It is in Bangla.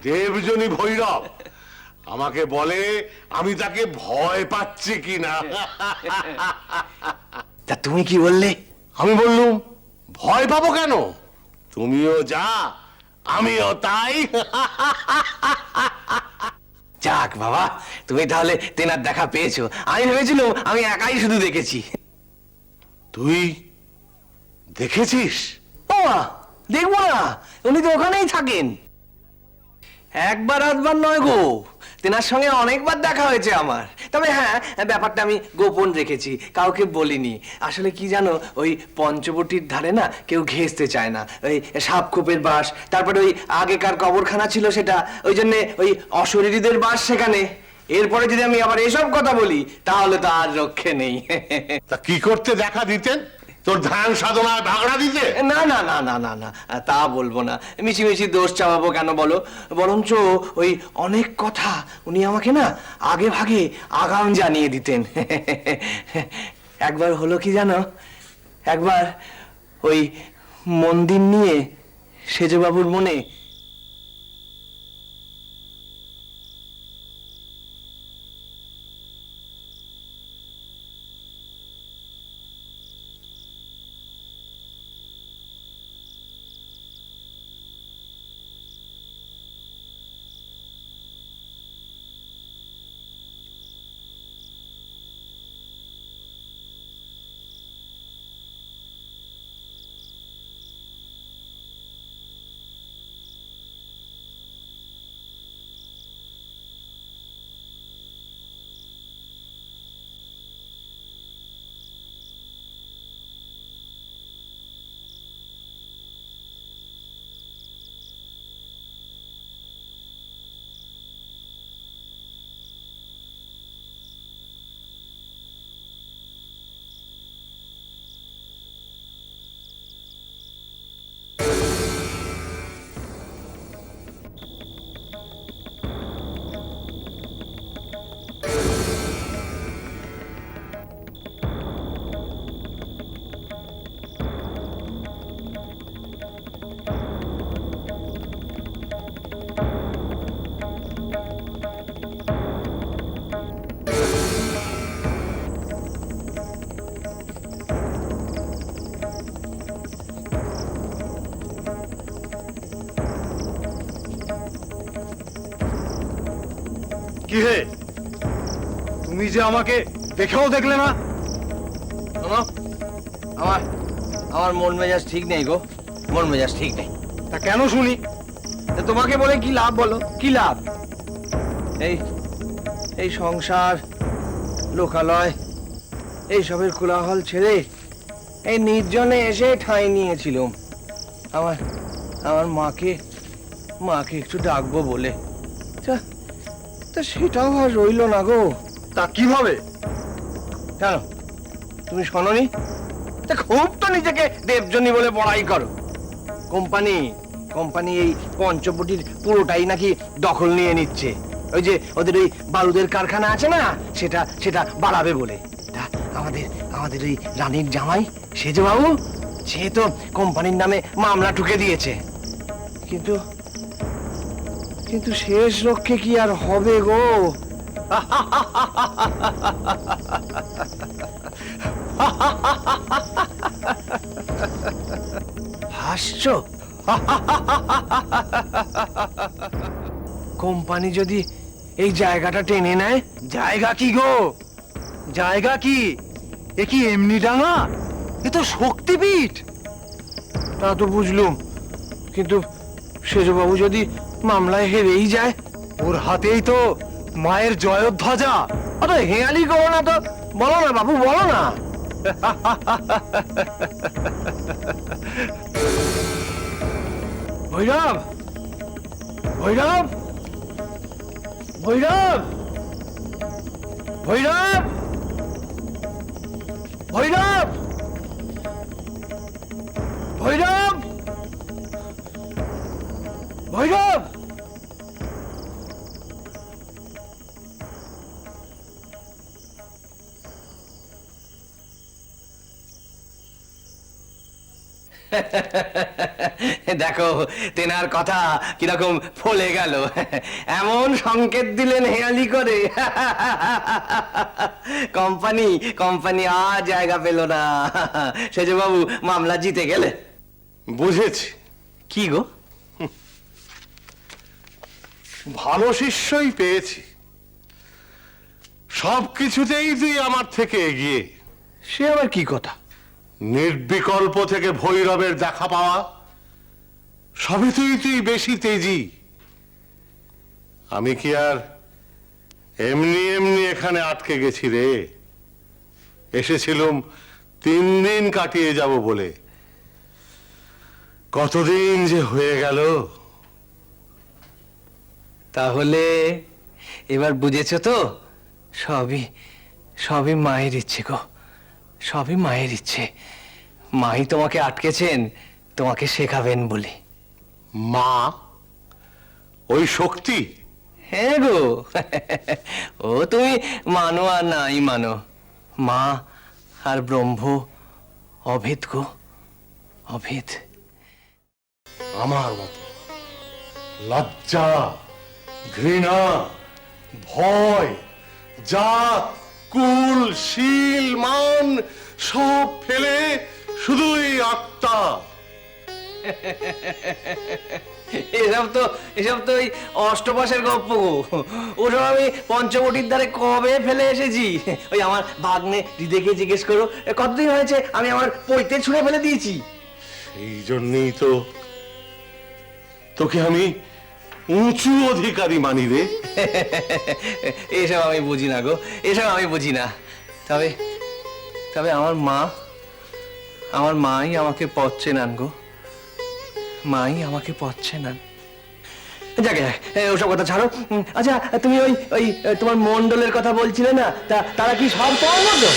দেবজনী ভৈরব আমাকে বলে আমি তাকে ভয় পাচ্ছি কিনা। তা তুমি কি বললে? আমি বললুম ভয় পাবো কেন, তুমিও যা আমিও তাই। যাক বাবা, তুমি তাহলে তেনার দেখা পেয়েছো। আমি ভেবেছিলাম আমি একাই শুধু দেখেছি। তুই দেখেছিস? ও মা, দেখবো না? উনি তো ওখানেই থাকেন। একবার আধবার নয় গো, তেনার সঙ্গে অনেকবার দেখা হয়েছে আমার। তবে হ্যাঁ, ব্যাপারটা আমি গোপন রেখেছি, কাউকে বলিনি। আসলে কি জানো, ওই পঞ্চবটির ধারে না কেউ ঘেঁষতে চায় না। ওই সাপখোপের বাস, তারপরে ওই আগেকার কবরখানা ছিল সেটা, ওই জন্যে ওই অশরীরীদের বাস সেখানে। এরপরে যদি আমি আবার এসব কথা বলি তাহলে তো আর রক্ষে নেই। তা কি করতে দেখা দিতেন? তোর ধ্যান সাধনায় ভাগড়া দিতে? না না না না না না, তা বলবো না। মিছিমিছি দোষ চাপাবো কেন বলো? বরঞ্চ ওই অনেক কথা উনি আমাকে না আগে ভাগে আগাম জানিয়ে দিতেন। একবার হলো কি জানো, একবার ওই মন্দির নিয়ে সেজবাবুর মনে কি হে, তুমি যে আমাকে দেখেও দেখলে না? আমার আমার মন মেজাজ ঠিক নেই গো, মন মেজাজ ঠিক নেই। তা কেন শুনি? তা তোমাকে বলে কি লাভ বলো? কি লাভ? এই এই সংসার, লোকালয়, এইসবের কোলাহল ছেড়ে এই নির্জনে এসে ঠাঁই নিয়েছিলাম আমার আমার মাকে একটু ডাকবো বলে। তা তা সেটাও আর রইলো না গো। তা কিভাবে? কেন, তুমি শোনোনি? তা খুব তো নিজেকে দেবজনী বলে বড়াই করো। কোম্পানি এই পঞ্চবটির পুরোটাই নাকি দখল নিয়ে নিচ্ছে। ওই যে ওদের ওই বারুদের কারখানা আছে না, সেটা বাড়াবে বলে। তা আমাদের ওই রানীর জামাই সেজবাবু, সে তো কোম্পানির নামে মামলা ঠুকে দিয়েছে। কিন্তু শেষ রক্ষে কি আর হবে গো? হাসছো? কোম্পানি যদি এই জায়গাটা টেনে নেয়? জায়গা কি গো, জায়গা কি? এ কি এমনি ডাঙা? এ তো শক্তিপীঠ। তা তো বুঝলুম, কিন্তু সেজবাবু যদি মামলায় হেরেই যায়? ওর হাতেই তো মায়ের জয়ধ্বজা। অত হেয়ালি করো না তো, বলো না বাবু, বলো না। ভৈরব, ভৈরব, ভৈরব, ভৈরব, ভৈরব, ভৈরব, ভৈরব। দেখো তেনার কথা কিরকম ফলে গেল, এমন সংকেত দিলেন হেয়ালি করে। কোম্পানি কোম্পানি আর জায়গা পেল না। সেজবাবু মামলা জিতে গেলে। বুঝেছি, কি গো? ভালো শিষ্যই পেয়েছি। সব কিছুতেই তুই আমার থেকে এগিয়ে। সে আবার কি কথা? নির্বিকল্প থেকে ভৈরবের দেখা পাওয়া সবই তুই বেশি তেজি। আমি কি আর এমনি এমনি এখানে আটকে গেছি রে? এসেছিলুম 3 দিন কাটিয়ে যাব বলে। কতদিন যে হয়ে গেল। তাহলে এবার বুঝেছো তো? সবই সবই মায়ের ইচ্ছে গো, সবই মায়ের ইচ্ছে। মাই তোমাকে আটকেছেন তোমাকে শেখাবেন বলে। মা? ওই শক্তি? হ্যাঁ গো। ও তুমি মানো আর নাই মানো, মা আর ব্রহ্ম অভেদ গো, অভেদ। আমার মতো লজ্জা, ঘৃণা, ভয়, জাত, কুল, শীল, মান সব ফেলে শুধুই আত্মা। এসব তো ওই অষ্টপাশের গপ্প গো। ওসব আমি পঞ্চবটির ধারে কবে ফেলে এসেছি। ওই আমার ভাগ্নে দিদিকে জিজ্ঞেস করো, কতদিন হয়েছে আমি আমার পৈতে ছুঁড়ে ফেলে দিয়েছি। সেই জন্যই তো তোকে আমি উঁচু অধিকারী মানি রে। এসব আমি বুঝি না গো, এসব আমি বুঝি না। তবে তবে আমার মাই আমাকে পথ চেনান গো, মাই আমাকে পথ চেনান। যাকে ওসব কথা ছাড়ো। আচ্ছা তুমি ওই ওই তোমার মন্ডলের কথা বলছিলে না, তারা কি সব তোমার মতো?